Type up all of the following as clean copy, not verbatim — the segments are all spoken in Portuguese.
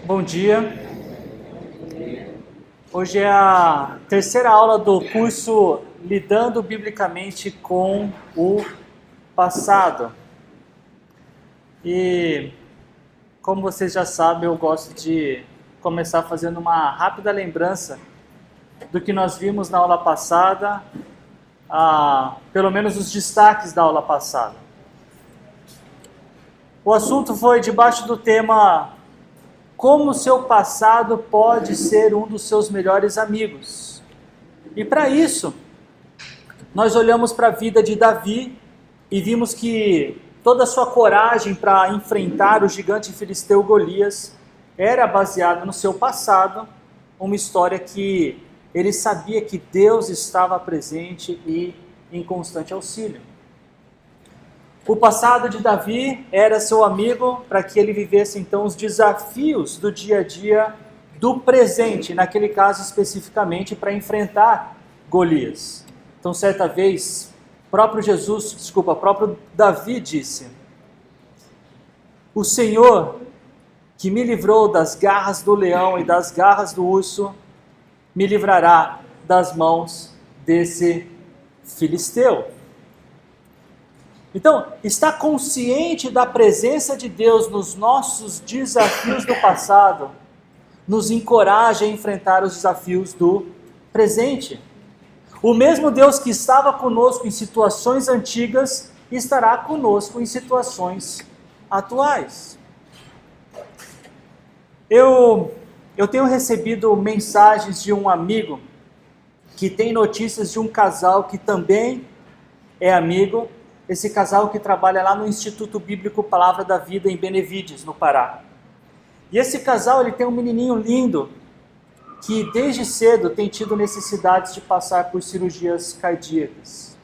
Bom dia. Hoje é a terceira aula do curso Lidando Biblicamente com o Passado. E, como vocês já sabem, eu gosto de começar fazendo uma rápida lembrança do que nós vimos na aula passada, pelo menos os destaques da aula passada. O assunto foi debaixo do tema: como o seu passado pode ser um dos seus melhores amigos. E para isso, nós olhamos para a vida de Davi e vimos que toda a sua coragem para enfrentar o gigante filisteu Golias era baseada no seu passado, uma história que ele sabia que Deus estava presente e em constante auxílio. O passado de Davi era seu amigo para que ele vivesse então os desafios do dia a dia do presente, naquele caso especificamente para enfrentar Golias. Então certa vez, próprio Davi disse: "O Senhor que me livrou das garras do leão e das garras do urso, me livrará das mãos desse filisteu." Então, estar consciente da presença de Deus nos nossos desafios do passado nos encoraja a enfrentar os desafios do presente. O mesmo Deus que estava conosco em situações antigas estará conosco em situações atuais. Eu tenho recebido mensagens de um amigo que tem notícias de um casal que também é amigo. Esse casal que trabalha lá no Instituto Bíblico Palavra da Vida em Benevides, no Pará. E esse casal, ele tem um menininho lindo que desde cedo tem tido necessidades de passar por cirurgias cardíacas.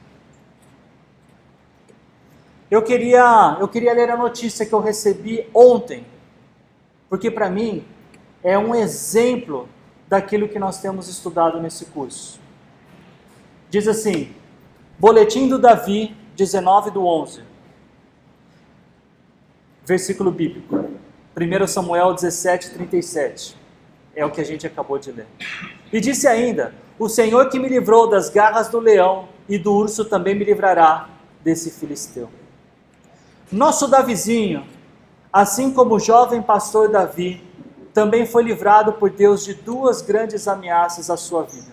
Eu queria ler a notícia que eu recebi ontem, porque para mim é um exemplo daquilo que nós temos estudado nesse curso. Diz assim: Boletim do Davi, 19/11, versículo bíblico, 1 Samuel 17:37, é o que a gente acabou de ler. E disse ainda: "O Senhor que me livrou das garras do leão e do urso também me livrará desse filisteu." Nosso Davizinho, assim como o jovem pastor Davi, também foi livrado por Deus de duas grandes ameaças à sua vida.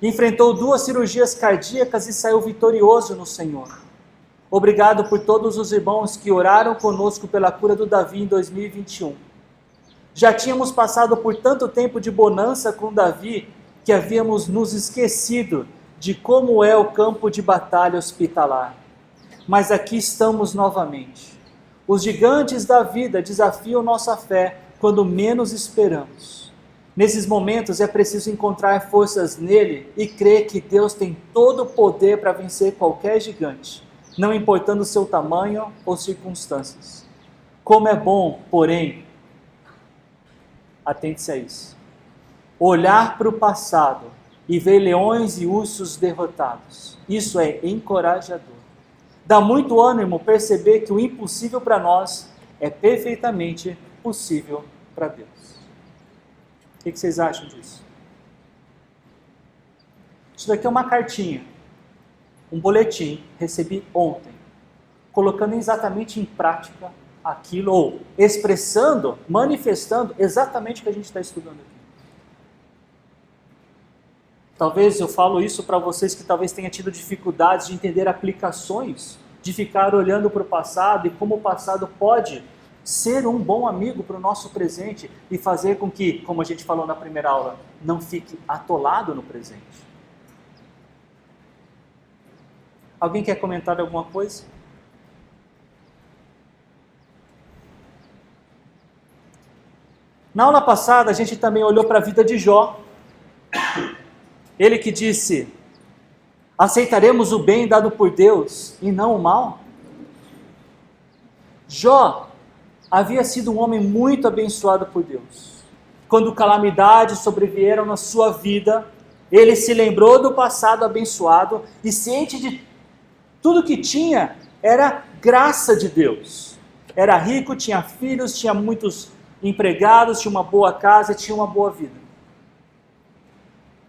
Enfrentou 2 cirurgias cardíacas e saiu vitorioso no Senhor. Obrigado por todos os irmãos que oraram conosco pela cura do Davi em 2021. Já tínhamos passado por tanto tempo de bonança com Davi que havíamos nos esquecido de como é o campo de batalha hospitalar. Mas aqui estamos novamente. Os gigantes da vida desafiam nossa fé quando menos esperamos. Nesses momentos é preciso encontrar forças nele e crer que Deus tem todo o poder para vencer qualquer gigante, não importando o seu tamanho ou circunstâncias. Como é bom, porém, atente-se a isso, olhar para o passado e ver leões e ursos derrotados. Isso é encorajador. Dá muito ânimo perceber que o impossível para nós é perfeitamente possível para Deus. O que vocês acham disso? Isso daqui é uma cartinha, um boletim, recebi ontem, colocando exatamente em prática aquilo, ou expressando, manifestando exatamente o que a gente está estudando aqui. Talvez eu falo isso para vocês que talvez tenham tido dificuldades de entender aplicações, de ficar olhando para o passado e como o passado pode ser um bom amigo para o nosso presente e fazer com que, como a gente falou na primeira aula, não fique atolado no presente. Alguém quer comentar alguma coisa? Na aula passada a gente também olhou para a vida de Jó. Ele que disse: aceitaremos o bem dado por Deus e não o mal? Jó havia sido um homem muito abençoado por Deus. Quando calamidades sobrevieram na sua vida, ele se lembrou do passado abençoado e ciente de tudo que tinha era graça de Deus. Era rico, tinha filhos, tinha muitos empregados, tinha uma boa casa, tinha uma boa vida.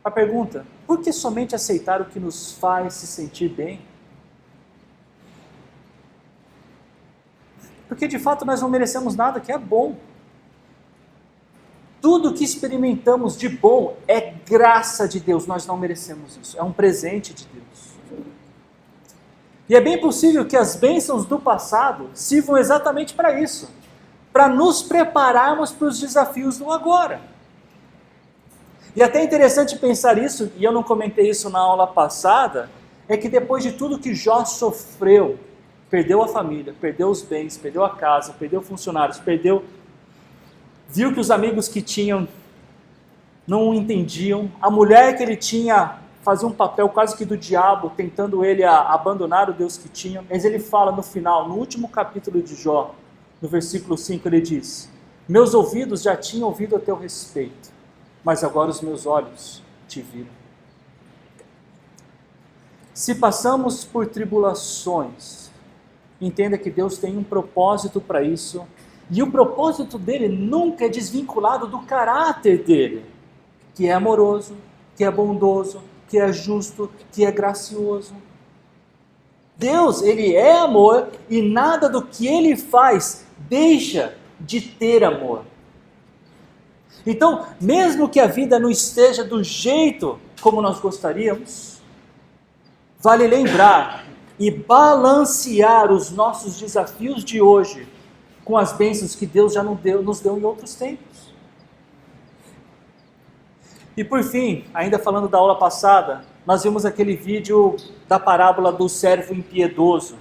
A pergunta, por que somente aceitar o que nos faz se sentir bem? Porque de fato nós não merecemos nada que é bom. Tudo que experimentamos de bom é graça de Deus, nós não merecemos isso, é um presente de Deus. E é bem possível que as bênçãos do passado sirvam exatamente para isso, para nos prepararmos para os desafios do agora. E até interessante pensar isso, e eu não comentei isso na aula passada, é que depois de tudo que Jó sofreu, perdeu a família, perdeu os bens, perdeu a casa, perdeu funcionários, viu que os amigos que tinham não o entendiam, a mulher que ele tinha fazia um papel quase que do diabo, tentando ele a abandonar o Deus que tinha, mas ele fala no final, no último capítulo de Jó, no versículo 5, ele diz, meus ouvidos já tinham ouvido a teu respeito, mas agora os meus olhos te viram. Se passamos por tribulações, entenda que Deus tem um propósito para isso, e o propósito dele nunca é desvinculado do caráter dele, que é amoroso, que é bondoso, que é justo, que é gracioso. Deus, ele é amor e nada do que ele faz deixa de ter amor. Então, mesmo que a vida não esteja do jeito como nós gostaríamos, vale lembrar e balancear os nossos desafios de hoje com as bênçãos que Deus já nos deu em outros tempos. E por fim, ainda falando da aula passada, nós vimos aquele vídeo da parábola do servo impiedoso,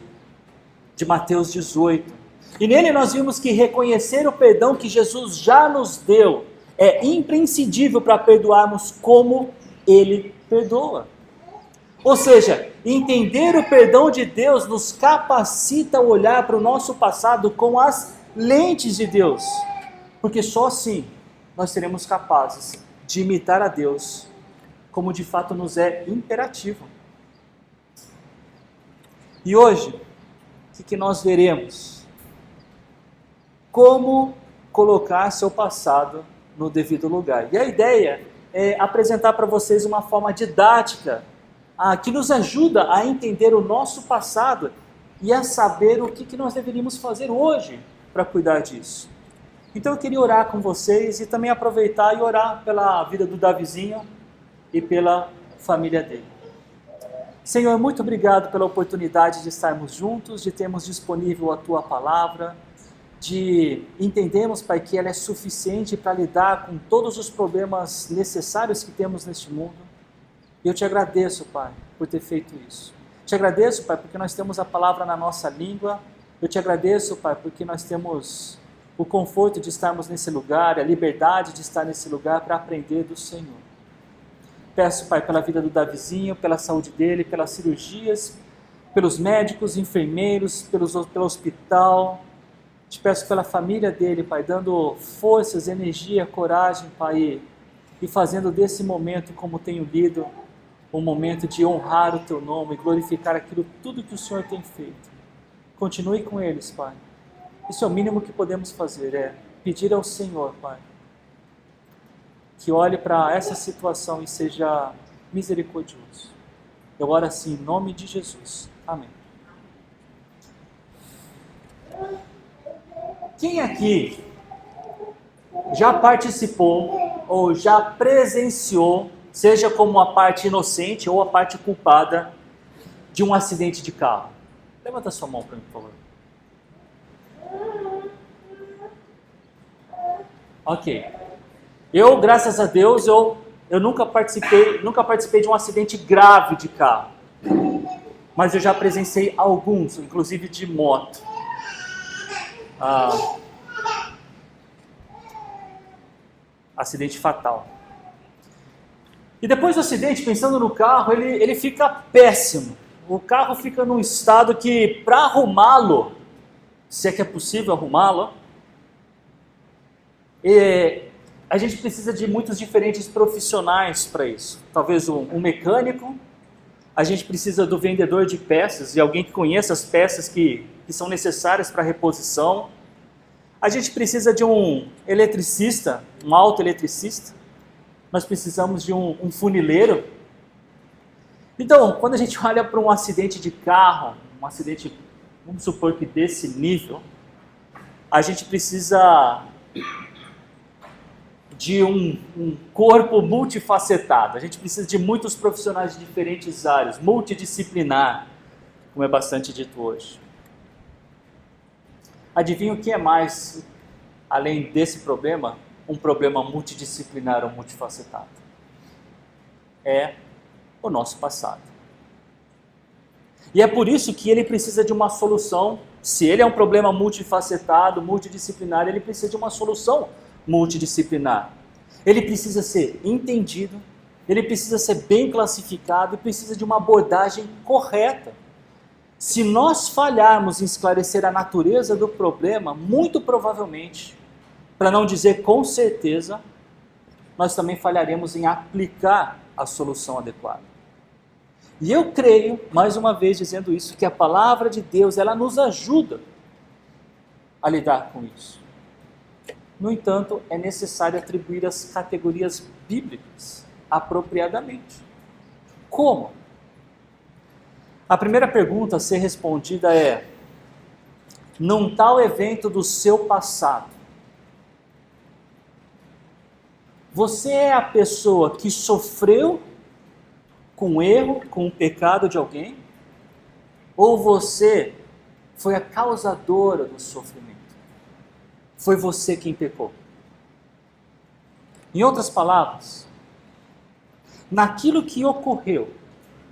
de Mateus 18. E nele nós vimos que reconhecer o perdão que Jesus já nos deu é imprescindível para perdoarmos como Ele perdoa. Ou seja, entender o perdão de Deus nos capacita a olhar para o nosso passado com as lentes de Deus. Porque só assim nós seremos capazes de imitar a Deus como de fato nos é imperativo. E hoje, o que nós veremos? Como colocar seu passado no devido lugar. E a ideia é apresentar para vocês uma forma didática que nos ajuda a entender o nosso passado e a saber o que nós deveríamos fazer hoje para cuidar disso. Então eu queria orar com vocês e também aproveitar e orar pela vida do Davizinho e pela família dele. Senhor, muito obrigado pela oportunidade de estarmos juntos, de termos disponível a Tua Palavra, de entendermos, Pai, que ela é suficiente para lidar com todos os problemas necessários que temos neste mundo. E eu te agradeço, Pai, por ter feito isso. Te agradeço, Pai, porque nós temos a palavra na nossa língua. Eu te agradeço, Pai, porque nós temos o conforto de estarmos nesse lugar, a liberdade de estar nesse lugar para aprender do Senhor. Peço, Pai, pela vida do Davizinho, pela saúde dele, pelas cirurgias, pelos médicos, enfermeiros, pelo hospital. Te peço pela família dele, Pai, dando forças, energia, coragem, Pai, e fazendo desse momento, como tenho lido, um momento de honrar o Teu nome e glorificar aquilo tudo que o Senhor tem feito. Continue com eles, Pai. Isso é o mínimo que podemos fazer, é pedir ao Senhor, Pai, que olhe para essa situação e seja misericordioso. Eu oro assim, em nome de Jesus. Amém. Quem aqui já participou ou já presenciou, seja como a parte inocente ou a parte culpada, de um acidente de carro? Levanta sua mão para mim, por favor. Ok. Eu, graças a Deus, eu nunca participei de um acidente grave de carro. Mas eu já presenciei alguns, inclusive de moto. Acidente fatal. E depois do acidente, pensando no carro, ele fica péssimo. O carro fica num estado que, para arrumá-lo, se é que é possível arrumá-lo, a gente precisa de muitos diferentes profissionais para isso. Talvez um mecânico, a gente precisa do vendedor de peças, e alguém que conheça as peças que são necessárias para a reposição. A gente precisa de um eletricista, um autoeletricista. Nós precisamos de um funileiro. Então, quando a gente olha para um acidente de carro, um acidente, vamos supor que desse nível, a gente precisa de um corpo multifacetado. A gente precisa de muitos profissionais de diferentes áreas, multidisciplinar, como é bastante dito hoje. Adivinha o que é mais, além desse problema, um problema multidisciplinar ou multifacetado? É o nosso passado. E é por isso que ele precisa de uma solução. Se ele é um problema multifacetado, multidisciplinar, ele precisa de uma solução multidisciplinar. Ele precisa ser entendido, ele precisa ser bem classificado e precisa de uma abordagem correta. Se nós falharmos em esclarecer a natureza do problema, muito provavelmente, para não dizer com certeza, nós também falharemos em aplicar a solução adequada. E eu creio, mais uma vez dizendo isso, que a palavra de Deus, ela nos ajuda a lidar com isso. No entanto, é necessário atribuir as categorias bíblicas apropriadamente. Como? A primeira pergunta a ser respondida é: num tal evento do seu passado, você é a pessoa que sofreu com o erro, com o pecado de alguém? Ou você foi a causadora do sofrimento? Foi você quem pecou? Em outras palavras, naquilo que ocorreu,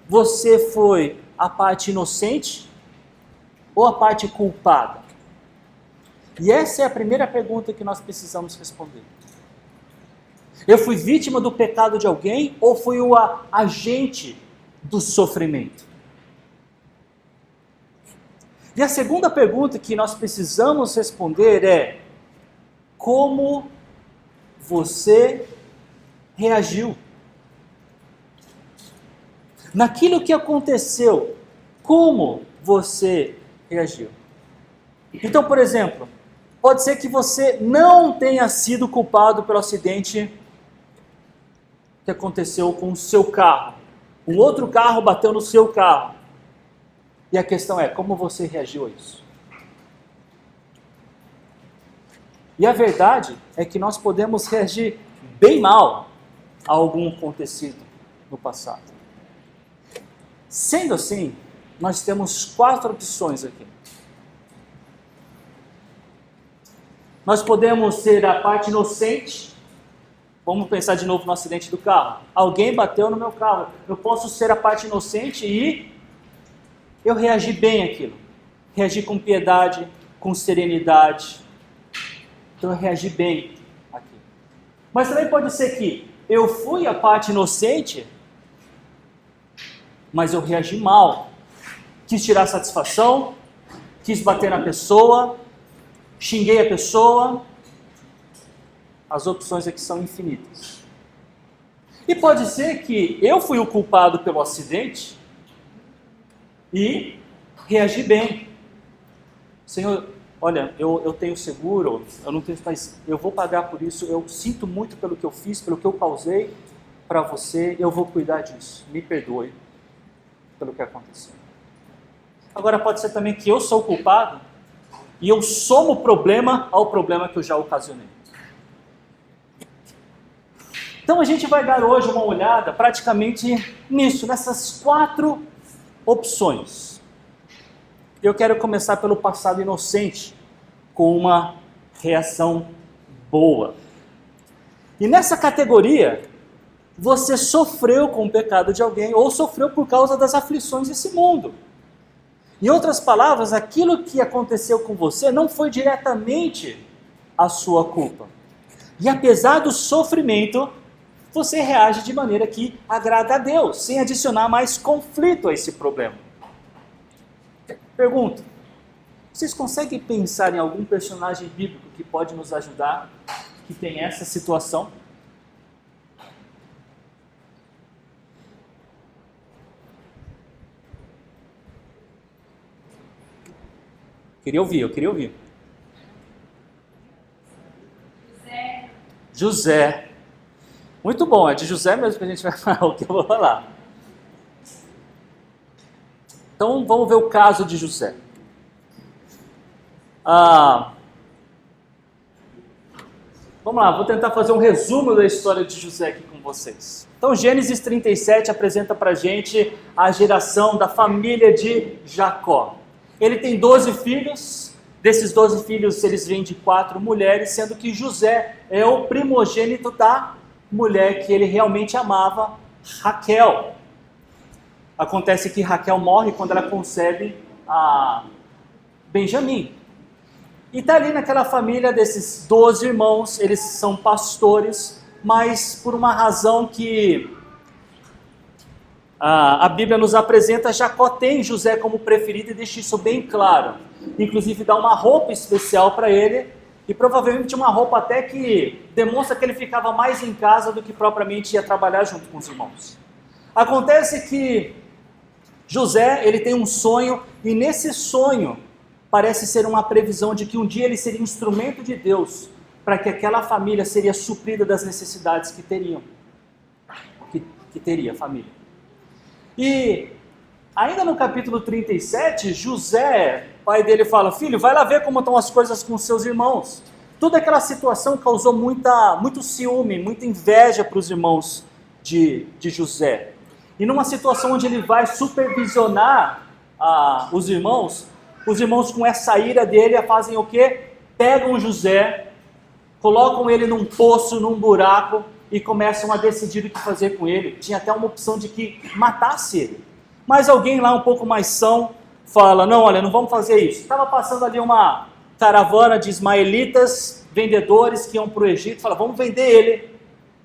você foi a parte inocente ou a parte culpada? E essa é a primeira pergunta que nós precisamos responder. Eu fui vítima do pecado de alguém ou fui o agente do sofrimento? E a segunda pergunta que nós precisamos responder é: como você reagiu? Naquilo que aconteceu, como você reagiu? Então, por exemplo, pode ser que você não tenha sido culpado pelo acidente que aconteceu com o seu carro. Um outro carro bateu no seu carro. E a questão é, como você reagiu a isso? E a verdade é que nós podemos reagir bem mal a algum acontecido no passado. Sendo assim, nós temos 4 opções aqui. Nós podemos ser a parte inocente. Vamos pensar de novo no acidente do carro. Alguém bateu no meu carro. Eu posso ser a parte inocente e eu reagi bem àquilo. Reagi com piedade, com serenidade. Então eu reagi bem àquilo. Mas também pode ser que eu fui a parte inocente, mas eu reagi mal. Quis tirar satisfação, quis bater na pessoa, xinguei a pessoa. As opções aqui são infinitas. E pode ser que eu fui o culpado pelo acidente e reagi bem. Senhor, olha, eu tenho seguro, eu não tenho, mas eu vou pagar por isso, eu sinto muito pelo que eu fiz, pelo que eu causei para você, eu vou cuidar disso. Me perdoe pelo que aconteceu. Agora pode ser também que eu sou o culpado e eu somo o problema ao problema que eu já ocasionei. Então a gente vai dar hoje uma olhada praticamente nisso, nessas 4 opções. Eu quero começar pelo passado inocente, com uma reação boa. E nessa categoria, você sofreu com o pecado de alguém ou sofreu por causa das aflições desse mundo. Em outras palavras, aquilo que aconteceu com você não foi diretamente a sua culpa. E apesar do sofrimento, você reage de maneira que agrada a Deus, sem adicionar mais conflito a esse problema. Pergunto, vocês conseguem pensar em algum personagem bíblico que pode nos ajudar, que tem essa situação? Eu queria ouvir. José. Muito bom, é de José mesmo que a gente vai falar o que eu vou falar. Então vamos ver o caso de José. Vamos lá, vou tentar fazer um resumo da história de José aqui com vocês. Então Gênesis 37 apresenta pra gente a geração da família de Jacó. Ele tem 12 filhos, desses 12 filhos eles vêm de 4 mulheres, sendo que José é o primogênito da mulher que ele realmente amava, Raquel. Acontece que Raquel morre quando ela concebe a Benjamim. E está ali naquela família desses 12 irmãos, eles são pastores, mas por uma razão que a Bíblia nos apresenta, Jacó tem José como preferido e deixa isso bem claro. Inclusive dá uma roupa especial para ele, e provavelmente uma roupa até que demonstra que ele ficava mais em casa do que propriamente ia trabalhar junto com os irmãos. Acontece que José, ele tem um sonho, e nesse sonho parece ser uma previsão de que um dia ele seria instrumento de Deus para que aquela família seria suprida das necessidades que teriam, que teria a família. E ainda no capítulo 37, José, pai dele, fala: filho, vai lá ver como estão as coisas com seus irmãos. Toda aquela situação causou muito ciúme, muita inveja para os irmãos de José. E numa situação onde ele vai supervisionar os irmãos com essa ira dele fazem o quê? Pegam José, colocam ele num poço, num buraco e começam a decidir o que fazer com ele. Tinha até uma opção de que matasse ele. Mas alguém lá um pouco mais são fala: não, olha, não vamos fazer isso. Estava passando ali uma caravana de ismaelitas, vendedores que iam para o Egito, fala: vamos vender ele.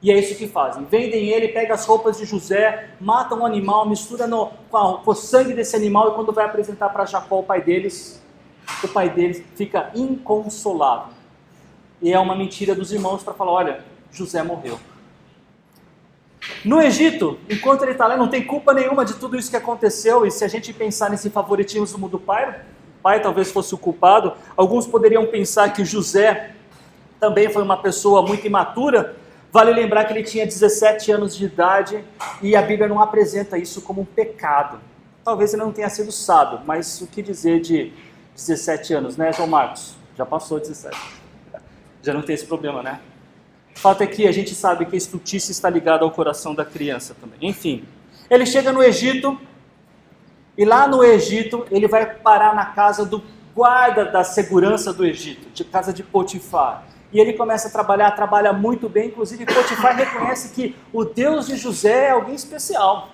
E é isso que fazem, vendem ele, pegam as roupas de José, matam o animal, mistura com o sangue desse animal, e quando vai apresentar para Jacó, o pai deles fica inconsolável. E é uma mentira dos irmãos para falar: olha, José morreu. No Egito, enquanto ele está lá, não tem culpa nenhuma de tudo isso que aconteceu, e se a gente pensar nesse favoritismo do pai, o pai talvez fosse o culpado. Alguns poderiam pensar que José também foi uma pessoa muito imatura. Vale lembrar que ele tinha 17 anos de idade e a Bíblia não apresenta isso como um pecado. Talvez ele não tenha sido sábio, mas o que dizer de 17 anos, né, João Marcos? Já passou 17. Já não tem esse problema, né? O fato é que a gente sabe que a estultícia está ligada ao coração da criança também. Enfim, ele chega no Egito e lá no Egito ele vai parar na casa do guarda da segurança do Egito, de casa de Potifar. E ele começa a trabalha muito bem, inclusive Potifar reconhece que o Deus de José é alguém especial.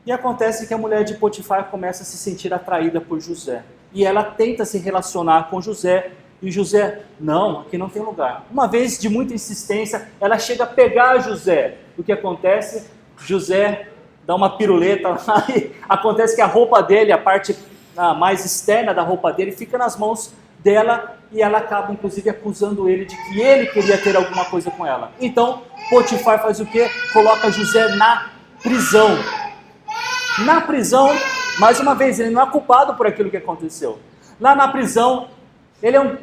E acontece que a mulher de Potifar começa a se sentir atraída por José. E ela tenta se relacionar com José, e José: não, aqui não tem lugar. Uma vez, de muita insistência, ela chega a pegar José. O que acontece? José dá uma piruleta lá e acontece que a roupa dele, a parte mais externa da roupa dele, fica nas mãos dela, e ela acaba inclusive acusando ele de que ele queria ter alguma coisa com ela. Então Potifar faz o quê? Coloca José na prisão. Na prisão, mais uma vez, ele não é culpado por aquilo que aconteceu. Lá na prisão, ele é um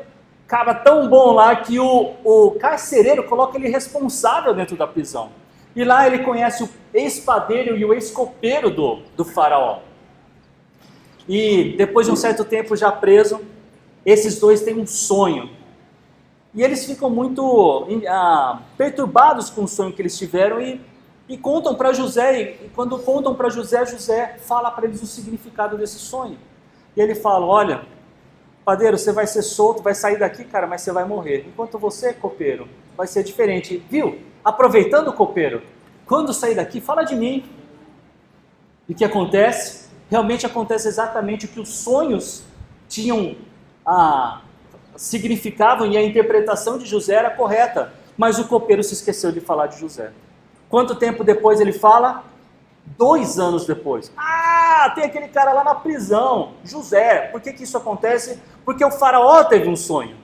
cara tão bom lá que o carcereiro coloca ele responsável dentro da prisão. E lá ele conhece o ex-padeiro e o ex-copeiro do faraó. E depois de um certo tempo já preso, esses dois têm um sonho. E eles ficam muito perturbados com o sonho que eles tiveram e contam para José. E quando contam para José, José fala para eles o significado desse sonho. E ele fala: olha, padeiro, você vai ser solto, vai sair daqui, cara, mas você vai morrer. Enquanto você, copeiro, vai ser diferente. Viu? Aproveitando, copeiro, quando sair daqui, fala de mim. E o que acontece? Realmente acontece exatamente o que os sonhos significavam, e a interpretação de José era correta, mas o copeiro se esqueceu de falar de José. Quanto tempo depois ele fala? 2 anos depois. Tem aquele cara lá na prisão, José. Por que isso acontece? Porque o faraó teve um sonho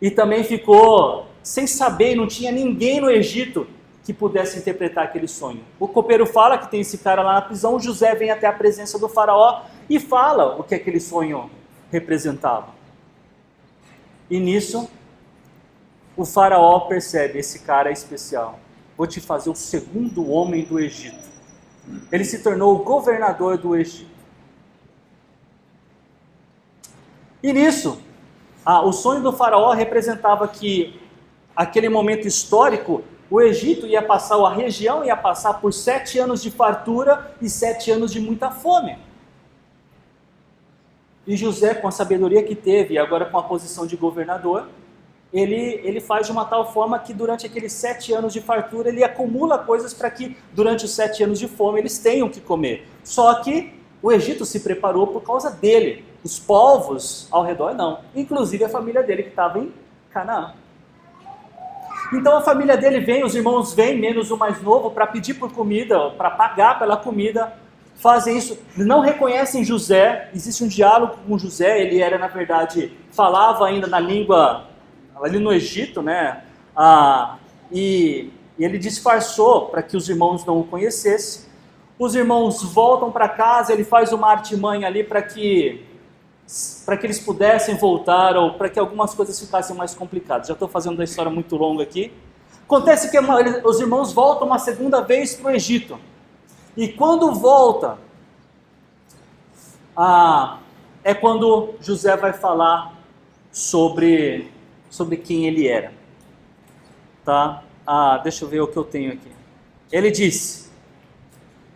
e também ficou sem saber, não tinha ninguém no Egito que pudesse interpretar aquele sonho. O copeiro fala que tem esse cara lá na prisão, José vem até a presença do faraó e fala o que aquele sonho representava. E nisso, o faraó percebe, esse cara é especial. Vou te fazer o segundo homem do Egito. Ele se tornou o governador do Egito. E nisso, o sonho do faraó representava que, aquele momento histórico, o Egito ia passar, a região ia passar por 7 anos de fartura e 7 anos de muita fome. E José, com a sabedoria que teve, e agora com a posição de governador, ele faz de uma tal forma que durante aqueles 7 anos de fartura, ele acumula coisas para que durante os 7 anos de fome eles tenham que comer. Só que o Egito se preparou por causa dele. Os povos ao redor não. Inclusive a família dele que estava em Canaã. Então a família dele vem, os irmãos vêm, menos o mais novo, para pedir por comida, para pagar pela comida. Fazem isso, não reconhecem José. Existe um diálogo com José. Ele era, na verdade, falava ainda na língua ali no Egito, né? E ele disfarçou para que os irmãos não o conhecessem. Os irmãos voltam para casa, ele faz uma artimanha ali para que eles pudessem voltar, ou para que algumas coisas ficassem mais complicadas. Já estou fazendo a história muito longa aqui. Acontece que os irmãos voltam uma segunda vez para o Egito. E quando volta, é quando José vai falar sobre quem ele era. Tá? Deixa eu ver o que eu tenho aqui. Ele disse: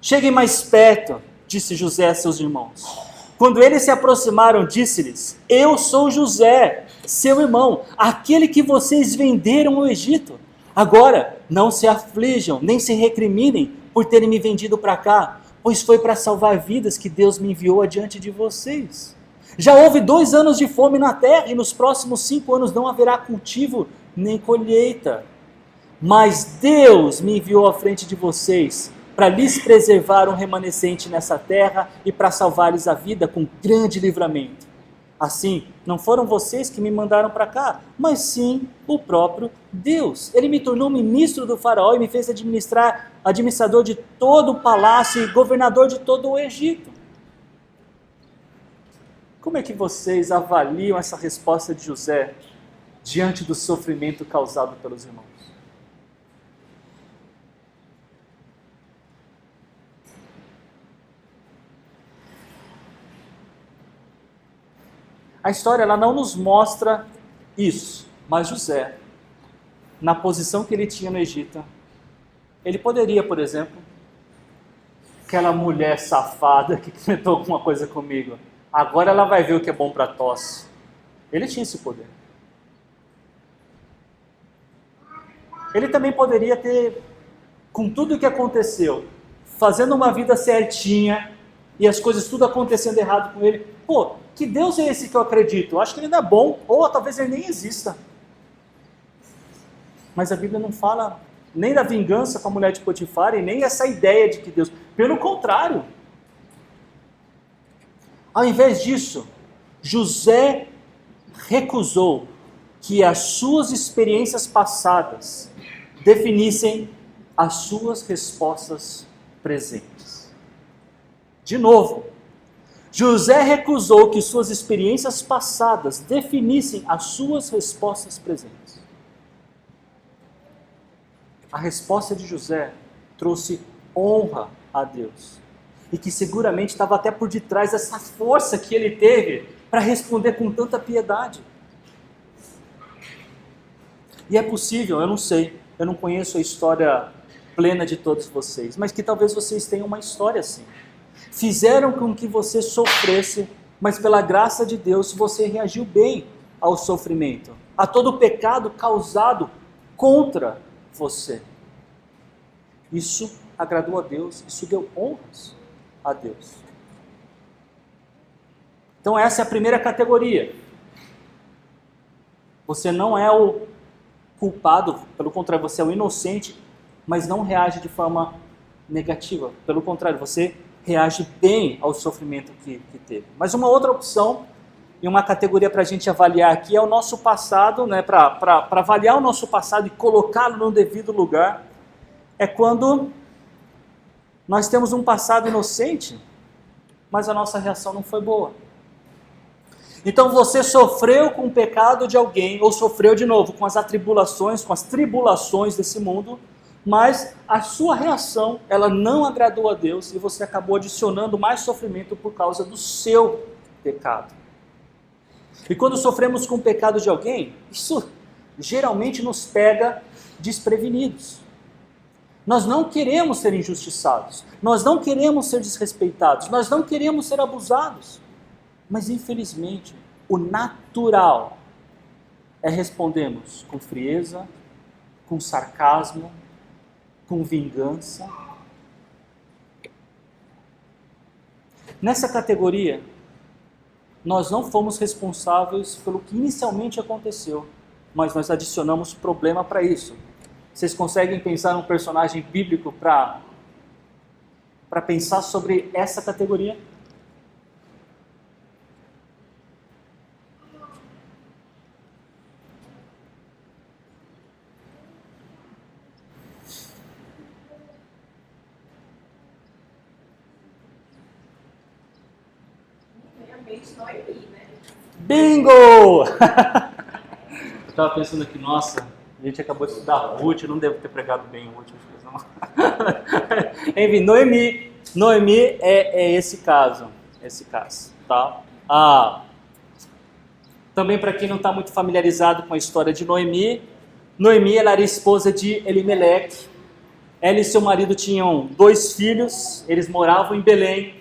cheguem mais perto, disse José a seus irmãos. Quando eles se aproximaram, disse-lhes: eu sou José, seu irmão, aquele que vocês venderam ao Egito. Agora, não se aflijam, nem se recriminem por terem me vendido para cá, pois foi para salvar vidas que Deus me enviou adiante de vocês. Já houve 2 anos de fome na terra, e nos próximos 5 anos não haverá cultivo nem colheita. Mas Deus me enviou à frente de vocês, para lhes preservar um remanescente nessa terra e para salvar-lhes a vida com grande livramento. Assim, não foram vocês que me mandaram para cá, mas sim o próprio Deus. Ele me tornou ministro do faraó e me fez administrador de todo o palácio e governador de todo o Egito. Como é que vocês avaliam essa resposta de José diante do sofrimento causado pelos irmãos? A história ela não nos mostra isso, mas José, na posição que ele tinha no Egito, ele poderia, por exemplo, aquela mulher safada que comentou alguma coisa comigo, agora ela vai ver o que é bom para tosse. Ele tinha esse poder. Ele também poderia ter, com tudo o que aconteceu, fazendo uma vida certinha e as coisas tudo acontecendo errado com ele. Pô, que Deus é esse que eu acredito? Eu acho que ele não é bom, ou talvez ele nem exista. Mas a Bíblia não fala nem da vingança com a mulher de Potifar e nem essa ideia de que Deus... Pelo contrário. Ao invés disso, José recusou que as suas experiências passadas definissem as suas respostas presentes. De novo, José recusou que suas experiências passadas definissem as suas respostas presentes. A resposta de José trouxe honra a Deus. E que seguramente estava até por detrás dessa força que ele teve para responder com tanta piedade. E é possível, eu não sei, eu não conheço a história plena de todos vocês, mas que talvez vocês tenham uma história assim. Fizeram com que você sofresse, mas pela graça de Deus você reagiu bem ao sofrimento, a todo o pecado causado contra você. Isso agradou a Deus, isso deu honras a Deus. Então essa é a primeira categoria. Você não é o culpado, pelo contrário, você é o inocente, mas não reage de forma negativa. Pelo contrário, você reage bem ao sofrimento que teve. Mas uma outra opção, e uma categoria para a gente avaliar aqui, é o nosso passado, né? Para avaliar o nosso passado e colocá-lo no devido lugar, é quando nós temos um passado inocente, mas a nossa reação não foi boa. Então você sofreu com o pecado de alguém, ou sofreu de novo com as atribulações, com as tribulações desse mundo, mas a sua reação, ela não agradou a Deus e você acabou adicionando mais sofrimento por causa do seu pecado. E quando sofremos com o pecado de alguém, isso geralmente nos pega desprevenidos. Nós não queremos ser injustiçados, nós não queremos ser desrespeitados, nós não queremos ser abusados. Mas infelizmente, o natural é respondermos com frieza, com sarcasmo, com vingança. Nessa categoria, nós não fomos responsáveis pelo que inicialmente aconteceu, mas nós adicionamos problema para isso. Vocês conseguem pensar num personagem bíblico para pensar sobre essa categoria? Bingo! Eu estava pensando aqui, nossa, a gente acabou de estudar Ruth, não devo ter pregado bem Ruth, não. Enfim, Noemi é esse caso, tá? Também para quem não está muito familiarizado com a história de Noemi ela era esposa de Elimeleque. Ela e seu marido tinham 2 filhos, eles moravam em Belém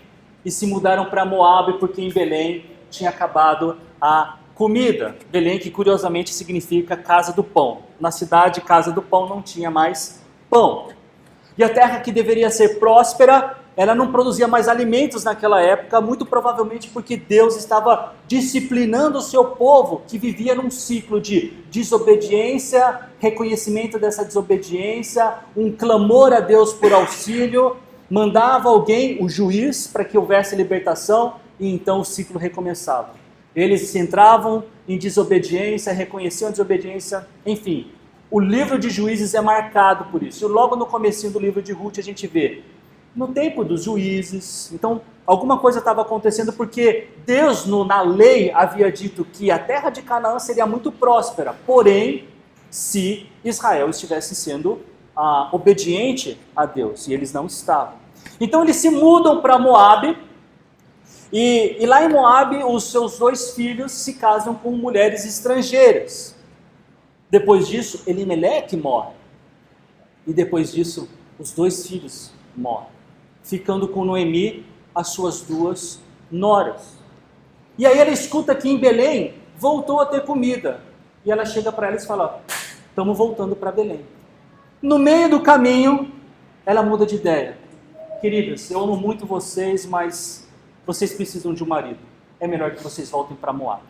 e se mudaram para Moabe porque em Belém tinha acabado a comida. Belém, que curiosamente significa casa do pão. Na cidade, casa do pão, não tinha mais pão. E a terra que deveria ser próspera, ela não produzia mais alimentos naquela época, muito provavelmente porque Deus estava disciplinando o seu povo, que vivia num ciclo de desobediência, reconhecimento dessa desobediência, um clamor a Deus por auxílio, mandava alguém, o juiz, para que houvesse libertação, e então o ciclo recomeçava. Eles se entravam em desobediência, reconheciam a desobediência, enfim. O livro de Juízes é marcado por isso. E logo no comecinho do livro de Ruth a gente vê, no tempo dos juízes, então alguma coisa estava acontecendo porque Deus na lei havia dito que a terra de Canaã seria muito próspera, porém, se Israel estivesse sendo obediente a Deus, e eles não estavam. Então eles se mudam para Moabe, e lá em Moabe os seus 2 filhos se casam com mulheres estrangeiras. Depois disso, Elimeleque morre. E depois disso, os 2 filhos morrem, ficando com Noemi as suas 2 noras. E aí ela escuta que em Belém voltou a ter comida. E ela chega para eles e fala, estamos voltando para Belém. No meio do caminho, ela muda de ideia. Queridas, eu amo muito vocês, mas vocês precisam de um marido. É melhor que vocês voltem para Moab.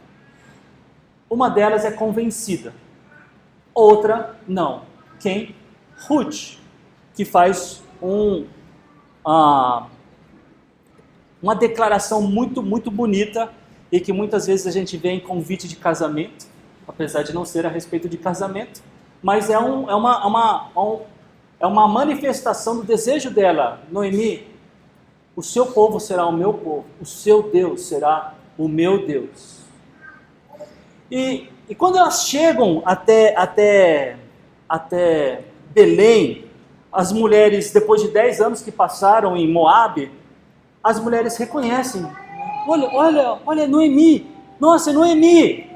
Uma delas é convencida. Outra, não. Quem? Ruth, que faz uma declaração muito, muito bonita e que muitas vezes a gente vê em convite de casamento, apesar de não ser a respeito de casamento, mas é uma manifestação do desejo dela. Noemi, o seu povo será o meu povo, o seu Deus será o meu Deus. E quando elas chegam até Belém, as mulheres, depois de 10 anos que passaram em Moabe, as mulheres reconhecem. Olha, Noemi, nossa, Noemi.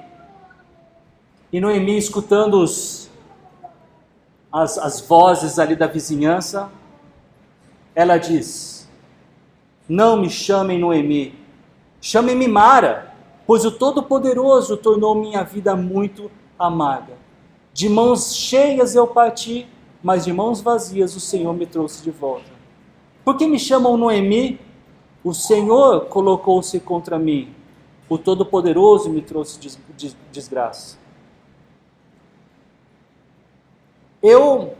E Noemi, escutando as vozes ali da vizinhança, ela diz, não me chamem Noemi, chamem-me Mara, pois o Todo-Poderoso tornou minha vida muito amarga. De mãos cheias eu parti, mas de mãos vazias o Senhor me trouxe de volta. Por que me chamam Noemi? O Senhor colocou-se contra mim, o Todo-Poderoso me trouxe desgraça. Eu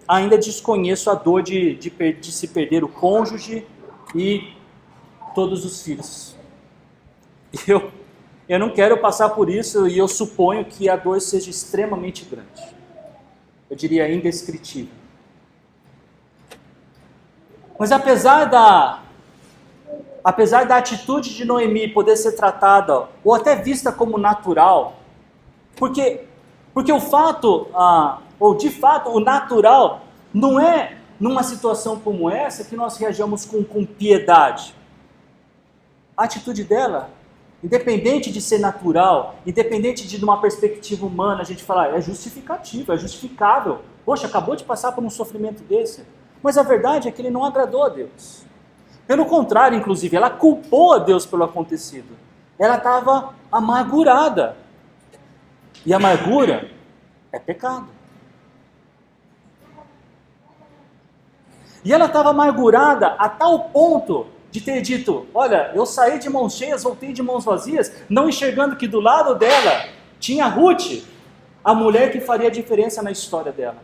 ainda desconheço a dor de se perder o cônjuge e todos os filhos. Eu não quero passar por isso e eu suponho que a dor seja extremamente grande. Eu diria indescritível. Mas apesar apesar da atitude de Noemi poder ser tratada ou até vista como natural, porque o fato, ou de fato, o natural não é numa situação como essa que nós reagimos com piedade. A atitude dela, independente de ser natural, independente de uma perspectiva humana, a gente fala, é justificativo, é justificável. Poxa, acabou de passar por um sofrimento desse. Mas a verdade é que ele não agradou a Deus. Pelo contrário, inclusive, ela culpou a Deus pelo acontecido. Ela estava amargurada. E amargura é pecado. E ela estava amargurada a tal ponto de ter dito, olha, eu saí de mãos cheias, voltei de mãos vazias, não enxergando que do lado dela tinha Ruth, a mulher que faria a diferença na história dela.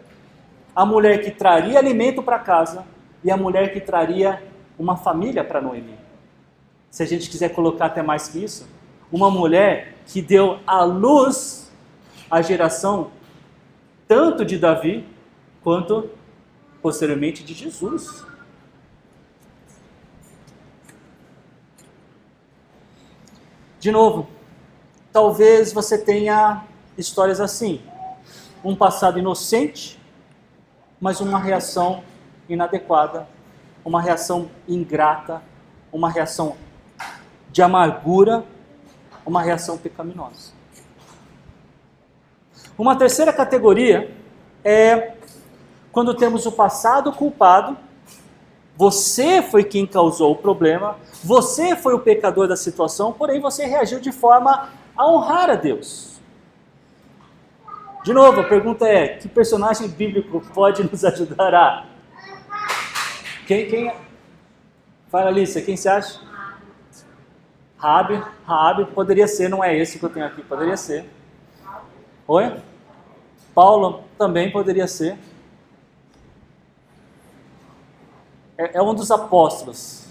A mulher que traria alimento para casa e a mulher que traria uma família para Noemi. Se a gente quiser colocar até mais que isso, uma mulher que deu à luz a geração tanto de Davi quanto posteriormente de Jesus. De novo, talvez você tenha histórias assim, um passado inocente, mas uma reação inadequada, uma reação ingrata, uma reação de amargura, uma reação pecaminosa. Uma terceira categoria é quando temos o passado culpado, você foi quem causou o problema, você foi o pecador da situação, porém você reagiu de forma a honrar a Deus. De novo, a pergunta é, que personagem bíblico pode nos ajudar a... Quem? Fala, Alicia, quem você acha? Raabe, poderia ser, não é esse que eu tenho aqui, poderia ser. Oi? Paulo também poderia ser. É um dos apóstolos.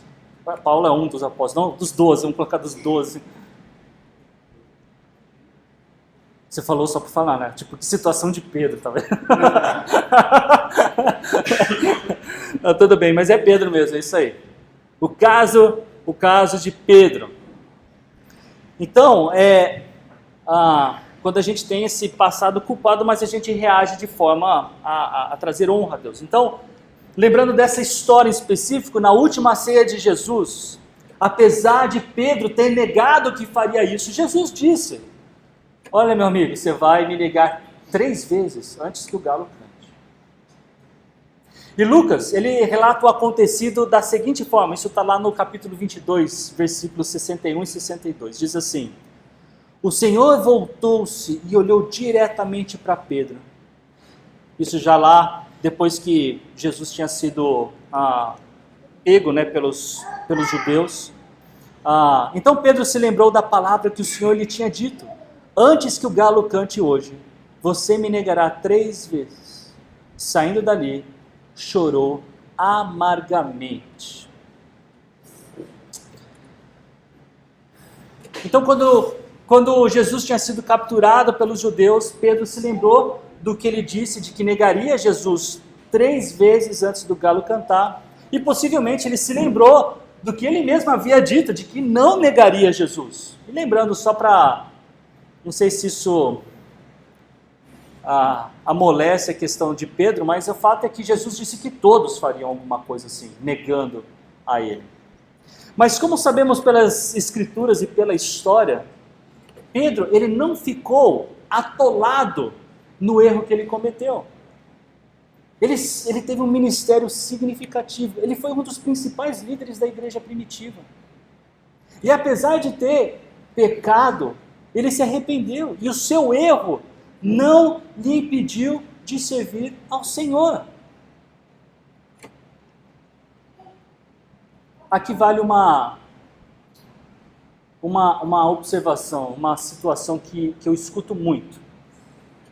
Paulo é um dos apóstolos, não dos 12, vamos colocar dos 12. Você falou só para falar, né? Tipo, que situação de Pedro, tá vendo? Não, tudo bem, mas é Pedro mesmo, é isso aí. O caso de Pedro. Então, quando a gente tem esse passado culpado, mas a gente reage de forma a trazer honra a Deus. Então, lembrando dessa história em específico, na última ceia de Jesus, apesar de Pedro ter negado que faria isso, Jesus disse, olha meu amigo, você vai me negar 3 vezes antes que o galo cante. E Lucas, ele relata o acontecido da seguinte forma, isso está lá no capítulo 22, versículos 61 e 62, diz assim, o Senhor voltou-se e olhou diretamente para Pedro. Isso já lá, depois que Jesus tinha sido pego, né, pelos judeus. Então Pedro se lembrou da palavra que o Senhor lhe tinha dito. Antes que o galo cante hoje, você me negará 3 vezes. Saindo dali, chorou amargamente. Então quando Jesus tinha sido capturado pelos judeus, Pedro se lembrou do que ele disse, de que negaria Jesus 3 vezes antes do galo cantar, e possivelmente ele se lembrou do que ele mesmo havia dito, de que não negaria Jesus. E lembrando só para, não sei se isso amolece a questão de Pedro, mas o fato é que Jesus disse que todos fariam alguma coisa assim, negando a ele. Mas como sabemos pelas escrituras e pela história, Pedro, ele não ficou atolado no erro que ele cometeu. Ele teve um ministério significativo. Ele foi um dos principais líderes da igreja primitiva. E apesar de ter pecado, ele se arrependeu. E o seu erro não lhe impediu de servir ao Senhor. Aqui vale uma observação, uma situação que eu escuto muito,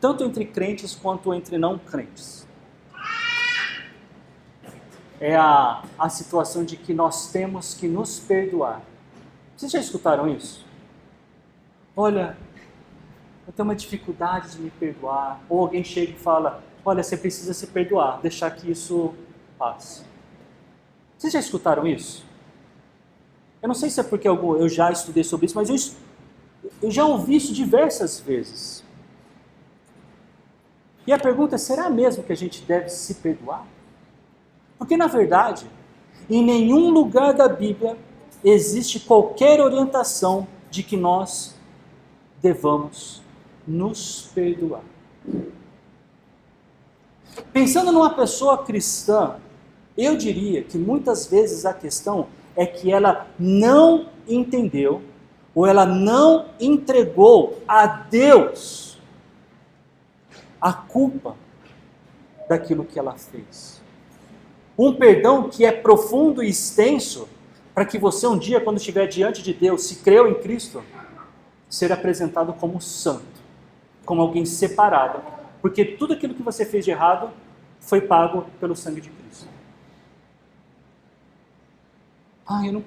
tanto entre crentes quanto entre não crentes. É a situação de que nós temos que nos perdoar. Vocês já escutaram isso? Olha, eu tenho uma dificuldade de me perdoar. Ou alguém chega e fala, olha, você precisa se perdoar, deixar que isso passe. Vocês já escutaram isso? Eu não sei se é porque eu já estudei sobre isso, mas eu já ouvi isso diversas vezes. E a pergunta é, será mesmo que a gente deve se perdoar? Porque, na verdade, em nenhum lugar da Bíblia existe qualquer orientação de que nós devamos nos perdoar. Pensando numa pessoa cristã, eu diria que muitas vezes a questão é que ela não entendeu ou ela não entregou a Deus a culpa daquilo que ela fez. Um perdão que é profundo e extenso para que você um dia, quando estiver diante de Deus, se creu em Cristo, ser apresentado como santo, como alguém separado, porque tudo aquilo que você fez de errado foi pago pelo sangue de Cristo. Eu não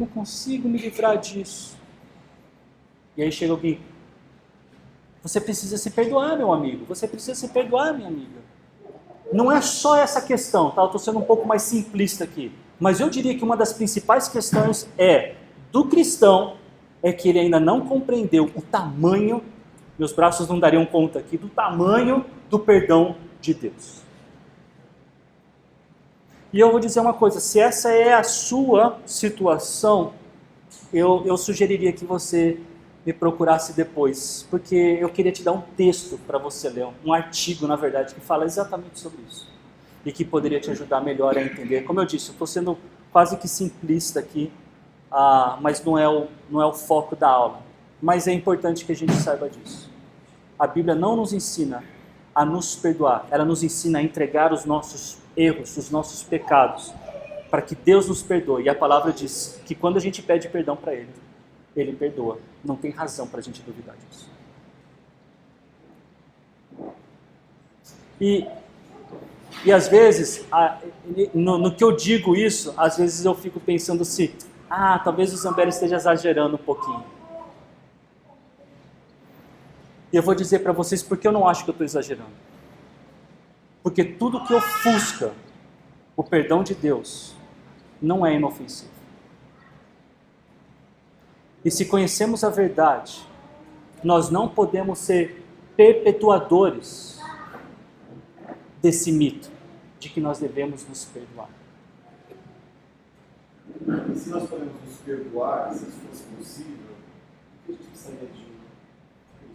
consigo me livrar disso. E aí chega alguém, você precisa se perdoar, meu amigo, você precisa se perdoar, minha amiga. Não é só essa questão, tá? Eu estou sendo um pouco mais simplista aqui, mas eu diria que uma das principais questões do cristão, é que ele ainda não compreendeu o tamanho, meus braços não dariam conta aqui, do tamanho do perdão de Deus. E eu vou dizer uma coisa, se essa é a sua situação, eu sugeriria que você me procurasse depois, porque eu queria te dar um texto para você ler, um artigo, na verdade, que fala exatamente sobre isso, e que poderia te ajudar melhor a entender. Como eu disse, eu estou sendo quase que simplista aqui, mas não é o foco da aula, mas é importante que a gente saiba disso. A Bíblia não nos ensina a nos perdoar, ela nos ensina a entregar os nossos erros, os nossos pecados, para que Deus nos perdoe. E a palavra diz que quando a gente pede perdão para Ele, Ele perdoa. Não tem razão para a gente duvidar disso. E às vezes, no que eu digo isso, às vezes eu fico pensando assim, talvez o Zambelli esteja exagerando um pouquinho. E eu vou dizer para vocês porque eu não acho que eu estou exagerando. Porque tudo que ofusca o perdão de Deus não é inofensivo. E se conhecemos a verdade, nós não podemos ser perpetuadores desse mito de que nós devemos nos perdoar. E se nós podemos nos perdoar, se isso fosse possível, o que a gente precisaria de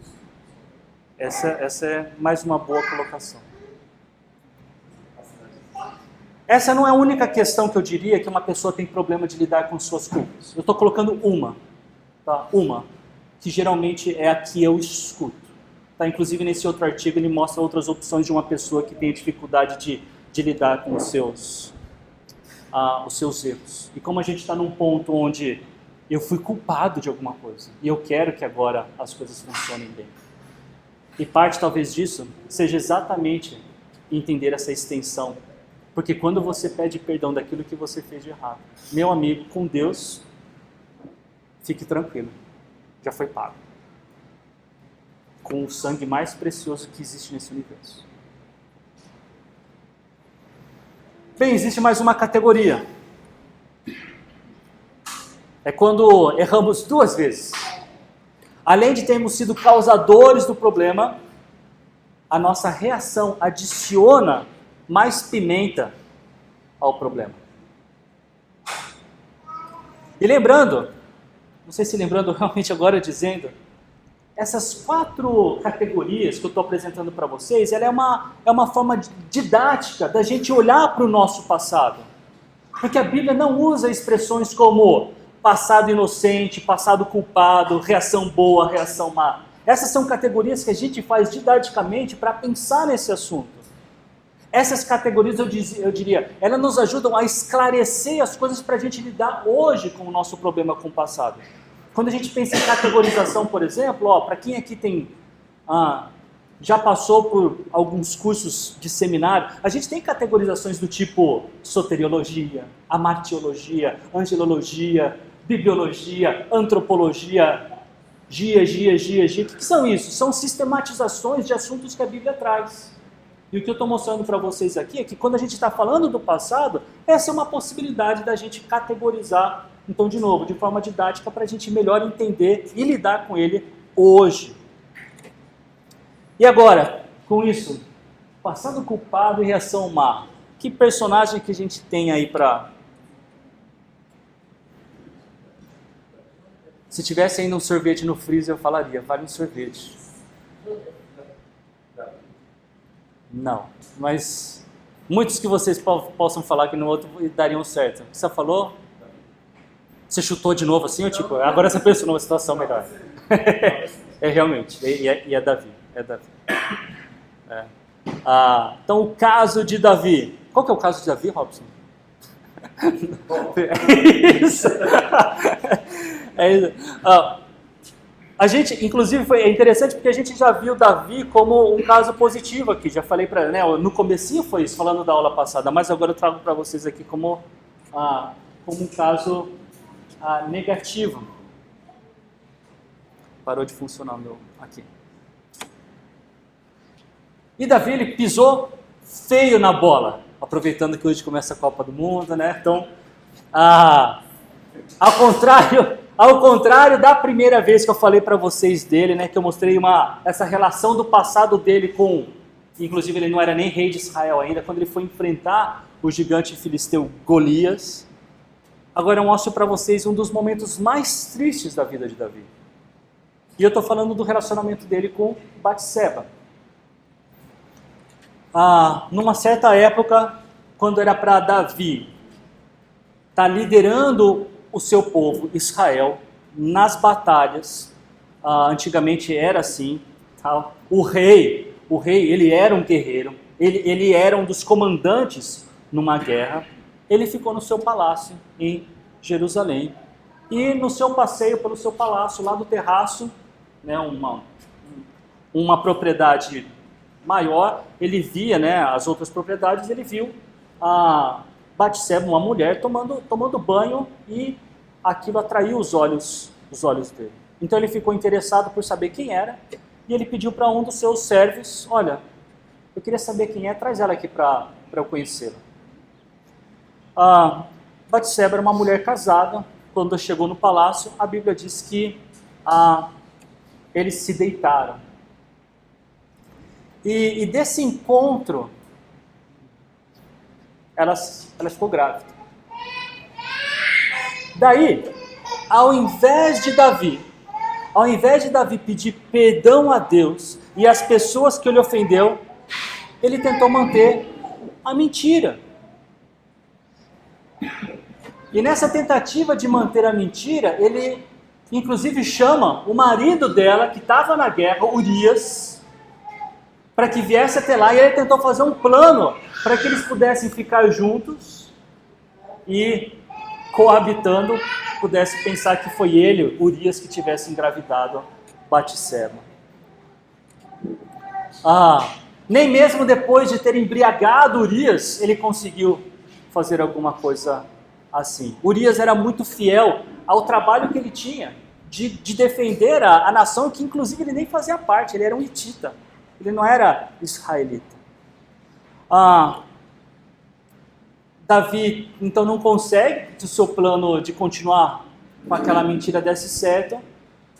isso? Essa é mais uma boa colocação. Essa não é a única questão que eu diria que uma pessoa tem problema de lidar com suas culpas. Eu estou colocando uma, tá? Uma, que geralmente é a que eu escuto. Tá? Inclusive nesse outro artigo ele mostra outras opções de uma pessoa que tem dificuldade de lidar com os seus erros. E como a gente está num ponto onde eu fui culpado de alguma coisa, e eu quero que agora as coisas funcionem bem. E parte talvez disso seja exatamente entender essa extensão. Porque quando você pede perdão daquilo que você fez de errado, meu amigo, com Deus, fique tranquilo, já foi pago. Com o sangue mais precioso que existe nesse universo. Bem, existe mais uma categoria. É quando erramos duas vezes. Além de termos sido causadores do problema, a nossa reação adiciona mais pimenta ao problema. E lembrando, não sei se lembrando realmente agora dizendo, essas 4 categorias que eu estou apresentando para vocês, ela é uma forma didática da gente olhar para o nosso passado. Porque a Bíblia não usa expressões como passado inocente, passado culpado, reação boa, reação má. Essas são categorias que a gente faz didaticamente para pensar nesse assunto. Essas categorias, eu diria, elas nos ajudam a esclarecer as coisas para a gente lidar hoje com o nosso problema com o passado. Quando a gente pensa em categorização, por exemplo, para quem aqui já passou por alguns cursos de seminário, a gente tem categorizações do tipo soteriologia, amartiologia, angelologia, bibliologia, antropologia, O que são isso? São sistematizações de assuntos que a Bíblia traz. E o que eu estou mostrando para vocês aqui é que quando a gente está falando do passado, essa é uma possibilidade da gente categorizar Então, de novo, de forma didática, para a gente melhor entender e lidar com ele hoje. E agora, com isso, passado culpado e reação má, que personagem que a gente tem aí para... Se tivesse ainda um sorvete no freezer, eu falaria, vale um sorvete. Não, mas muitos que vocês possam falar que no outro dariam certo. O que você falou? Você chutou de novo assim, ou tipo, agora você pensou numa situação melhor? É realmente, e é Davi, é Davi. É. Então o caso de Davi. Qual que é o caso de Davi, Robson? É isso. É isso. A gente, inclusive, é interessante porque a gente já viu Davi como um caso positivo aqui. Já falei para, né, no comecinho foi isso, falando da aula passada, mas agora eu trago para vocês aqui como um caso negativo. Parou de funcionar o meu aqui. E Davi, ele pisou feio na bola, aproveitando que hoje começa a Copa do Mundo, né? Então, ao contrário da primeira vez que eu falei para vocês dele, né, que eu mostrei essa relação do passado dele com, inclusive ele não era nem rei de Israel ainda, quando ele foi enfrentar o gigante filisteu Golias. Agora eu mostro para vocês um dos momentos mais tristes da vida de Davi. E eu estou falando do relacionamento dele com Batseba. Numa certa época, quando era para Davi estar liderando o seu povo, Israel, nas batalhas, antigamente era assim, tá? O rei, ele era um guerreiro, ele era um dos comandantes numa guerra, ele ficou no seu palácio em Jerusalém, e no seu passeio pelo seu palácio, lá do terraço, né, uma propriedade maior, ele via, né, as outras propriedades, ele viu a Batseba, uma mulher, tomando banho, e aquilo atraiu os olhos dele. Então ele ficou interessado por saber quem era, e ele pediu para um dos seus servos, olha, eu queria saber quem é, traz ela aqui para eu conhecê-la. Batseba era uma mulher casada. Quando chegou no palácio, a Bíblia diz que eles se deitaram. E desse encontro, ela ficou grávida. Daí, ao invés de Davi pedir perdão a Deus e às pessoas que ele ofendeu, ele tentou manter a mentira. E nessa tentativa de manter a mentira, ele inclusive chama o marido dela, que estava na guerra, Urias, para que viesse até lá, e ele tentou fazer um plano para que eles pudessem ficar juntos e, coabitando, pudesse pensar que foi ele, Urias, que tivesse engravidado Batseba. Nem mesmo depois de ter embriagado Urias, ele conseguiu fazer alguma coisa assim. Urias era muito fiel ao trabalho que ele tinha de defender a nação, que inclusive ele nem fazia parte, ele era um hitita, ele não era israelita. Davi então não consegue que o seu plano de continuar com aquela mentira desse certo.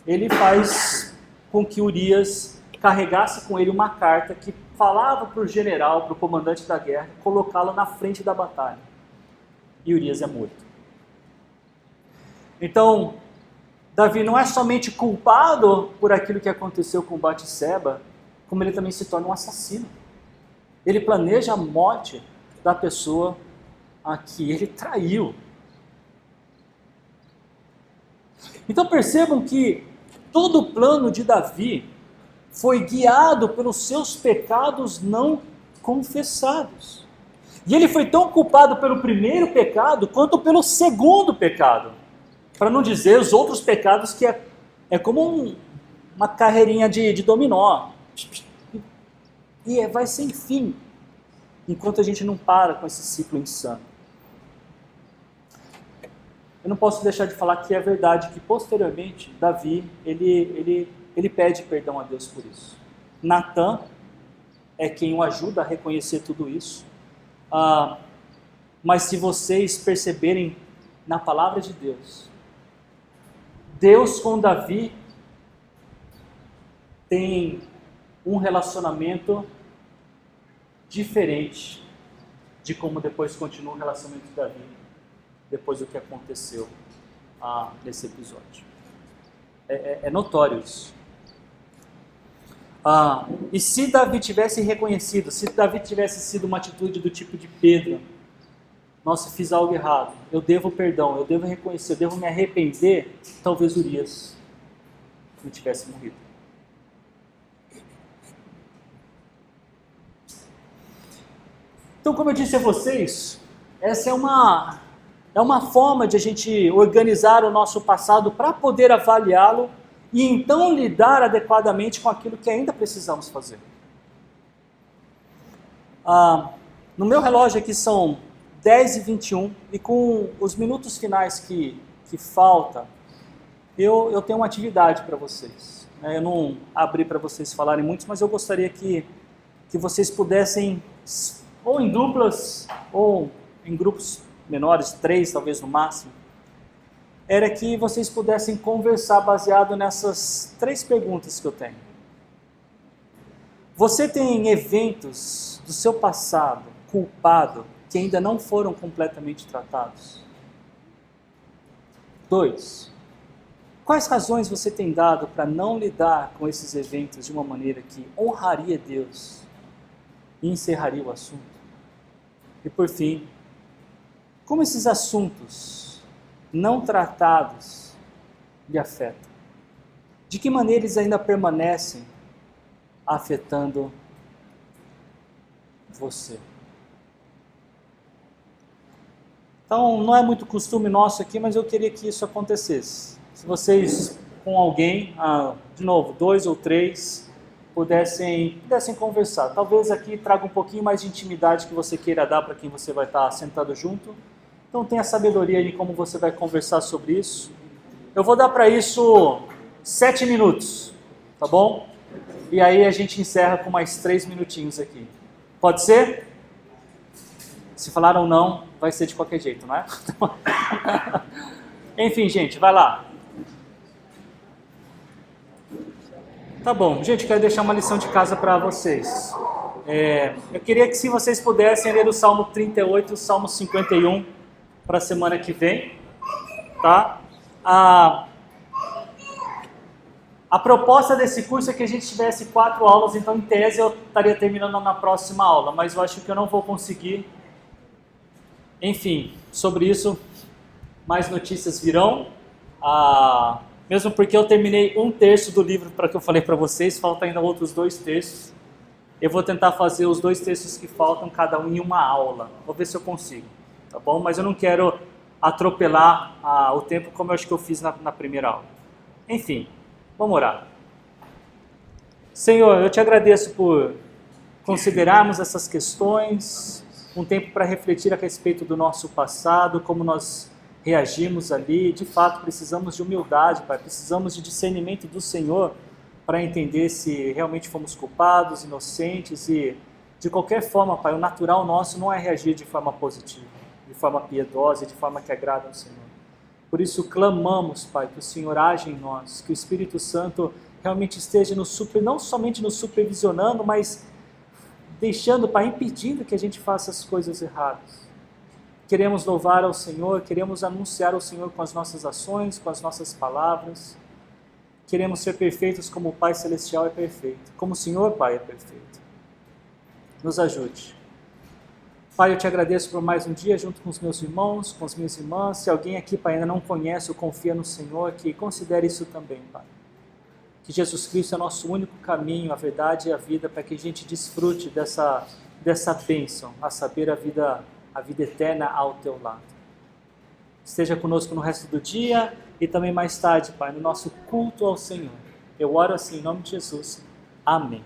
Ele faz com que Urias carregasse com ele uma carta que falava para o general, para o comandante da guerra, colocá-lo na frente da batalha. E Urias é morto. Então, Davi não é somente culpado por aquilo que aconteceu com Batseba, como ele também se torna um assassino. Ele planeja a morte da pessoa a que ele traiu. Então percebam que todo o plano de Davi foi guiado pelos seus pecados não confessados. E ele foi tão culpado pelo primeiro pecado quanto pelo segundo pecado. Para não dizer os outros pecados, que é como uma carreirinha de dominó. E vai sem fim, enquanto a gente não para com esse ciclo insano. Eu não posso deixar de falar que é verdade que posteriormente Davi, ele pede perdão a Deus por isso. Natã é quem o ajuda a reconhecer tudo isso. Mas se vocês perceberem na palavra de Deus, Deus com Davi tem um relacionamento diferente de como depois continua o relacionamento de Davi, depois do que aconteceu nesse episódio. É notório isso. E se Davi tivesse reconhecido, se Davi tivesse sido uma atitude do tipo de Pedro, nossa, fiz algo errado, eu devo perdão, eu devo reconhecer, eu devo me arrepender, talvez Urias não tivesse morrido. Então, como eu disse a vocês, essa é uma forma de a gente organizar o nosso passado para poder avaliá-lo e então lidar adequadamente com aquilo que ainda precisamos fazer. No meu relógio aqui são 10h21 e com os minutos finais que faltam, eu tenho uma atividade para vocês. Eu não abri para vocês falarem muito, mas eu gostaria que vocês pudessem, ou em duplas, ou em grupos menores, 3 talvez no máximo, era que vocês pudessem conversar baseado nessas 3 perguntas que eu tenho. Você tem eventos do seu passado culpado que ainda não foram completamente tratados? 2. Quais razões você tem dado para não lidar com esses eventos de uma maneira que honraria Deus e encerraria o assunto? E por fim, como esses assuntos não tratados lhe afetam? De que maneira eles ainda permanecem afetando você? Então, não é muito costume nosso aqui, mas eu queria que isso acontecesse. Se vocês, com alguém, de novo, 2 ou 3, pudessem conversar. Talvez aqui traga um pouquinho mais de intimidade que você queira dar para quem você vai estar sentado junto. Então tenha sabedoria de como você vai conversar sobre isso. Eu vou dar para isso 7 minutos, tá bom? E aí a gente encerra com mais 3 minutinhos aqui. Pode ser? Se falaram não, vai ser de qualquer jeito, não é? Enfim, gente, vai lá. Tá bom, gente, quero deixar uma lição de casa para vocês. Eu queria que se vocês pudessem ler o Salmo 38 e o Salmo 51 para a semana que vem, tá? A proposta desse curso é que a gente tivesse 4 aulas, então em tese eu estaria terminando na próxima aula, mas eu acho que eu não vou conseguir. Enfim, sobre isso, mais notícias virão. Mesmo porque eu terminei 1/3 do livro para que eu falei para vocês, faltam ainda outros 2/3. Eu vou tentar fazer os 2/3 que faltam, cada um em uma aula. Vou ver se eu consigo, tá bom? Mas eu não quero atropelar o tempo como eu acho que eu fiz na primeira aula. Enfim, vamos orar. Senhor, eu te agradeço por considerarmos essas questões, um tempo para refletir a respeito do nosso passado, como nós reagimos ali. De fato, precisamos de humildade, Pai, precisamos de discernimento do Senhor para entender se realmente fomos culpados, inocentes e, de qualquer forma, Pai, o natural nosso não é reagir de forma positiva, de forma piedosa, de forma que agrada ao Senhor. Por isso, clamamos, Pai, que o Senhor age em nós, que o Espírito Santo realmente esteja não somente nos supervisionando, mas deixando, Pai, impedindo que a gente faça as coisas erradas. Queremos louvar ao Senhor, queremos anunciar ao Senhor com as nossas ações, com as nossas palavras. Queremos ser perfeitos como o Pai Celestial é perfeito, como o Senhor, Pai, é perfeito. Nos ajude. Pai, eu te agradeço por mais um dia junto com os meus irmãos, com as minhas irmãs. Se alguém aqui, Pai, ainda não conhece ou confia no Senhor, que considere isso também, Pai. Que Jesus Cristo é nosso único caminho, a verdade e a vida, para que a gente desfrute dessa bênção, a saber, a vida eterna ao teu lado. Esteja conosco no resto do dia e também mais tarde, Pai, no nosso culto ao Senhor. Eu oro assim em nome de Jesus. Amém.